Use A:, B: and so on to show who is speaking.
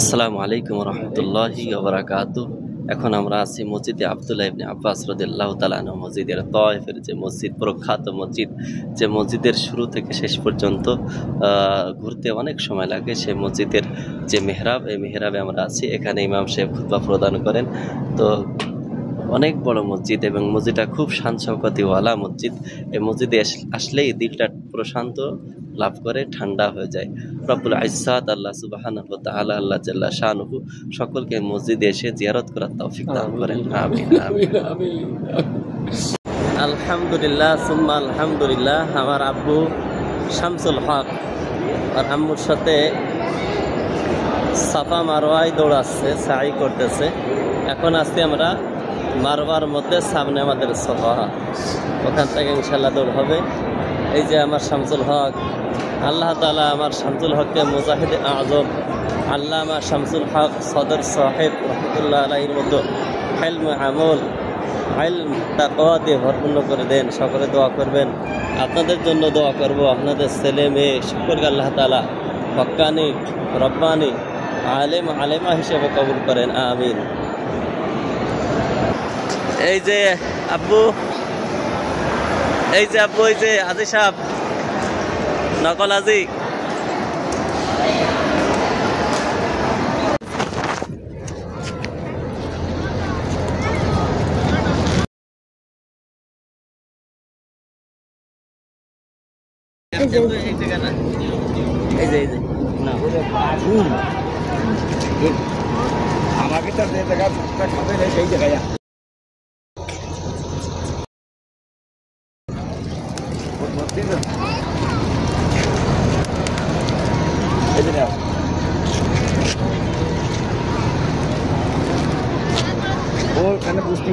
A: আসসালামু আলাইকুম রহমতুল্লাহি ওবারাকাতু। এখন আমরা আছি মসজিদে আব্দুল্লাহ ইবনে আব্বাস রাদিয়াল্লাহু তাআলা আনহু মসজিদের তয়েফের যে মসজিদ, প্রখ্যাত মসজিদ, যে মসজিদের শুরু থেকে শেষ পর্যন্ত ঘুরতে অনেক সময় লাগে। সে মসজিদের যে মেহরাব, এই মেহরাবে আমরা আছি। এখানে ইমাম সাহেব খুতবা প্রদান করেন। তো অনেক বড় মসজিদ এবং মসজিদটা খুব শান শওকতিওয়ালা মসজিদ। এই মসজিদে আসলেই দিলটা প্রশান্ত লাভ করে, ঠান্ডা হয়ে যায়। রব্বুল ইজ্জাত আল্লাহ সুবহানাহু ওয়া তাআলা, আল্লাহ জাল্লা শানুহু সকলকে মসজিদে এসে জিয়ারত করার তৌফিক দান করেন। আমিন আমিন আমিন। আলহামদুলিল্লাহ সুম্মা আলহামদুলিল্লাহ। আমার আব্বু শামসুল হক আর আম্মুর সাথে সাফা মারওয়ায় দৌড়াচ্ছে, সাই করতেছে। এখন আজকে আমরা মারওয়ার মধ্যে সামনে আমাদের সফা, ওখান থেকে ইনশাল্লাহ দৌড় হবে। এই যে আমার শামসুল হক, আল্লাহ তাআলা আমার শামসুল হককে মুজাহিদ আজম আল্লামা শামসুল হক সদর সাহেব রহমতুল্লাহ আলাইহির মতো ইলম আমল ইলম তাকওয়া দিয়ে ভরপূর্ণ করে দেন। সকলে দোয়া করবেন, আপনাদের জন্য দোয়া করব। আপনাদের ছেলে মেয়ে সকলকে আল্লাহ তাআলা হক্কানি রব্বানি আলেম আলেমা হিসেবে কবুল করেন, আমিন। এই যে আব্বু, এই যে আব্বু, এই যে হাজি সাহেব, নকল হাজি। এই যে না
B: আমাকে তো যে জায়গা খাবে না সেই জায়গায় ওখানে বুঝতে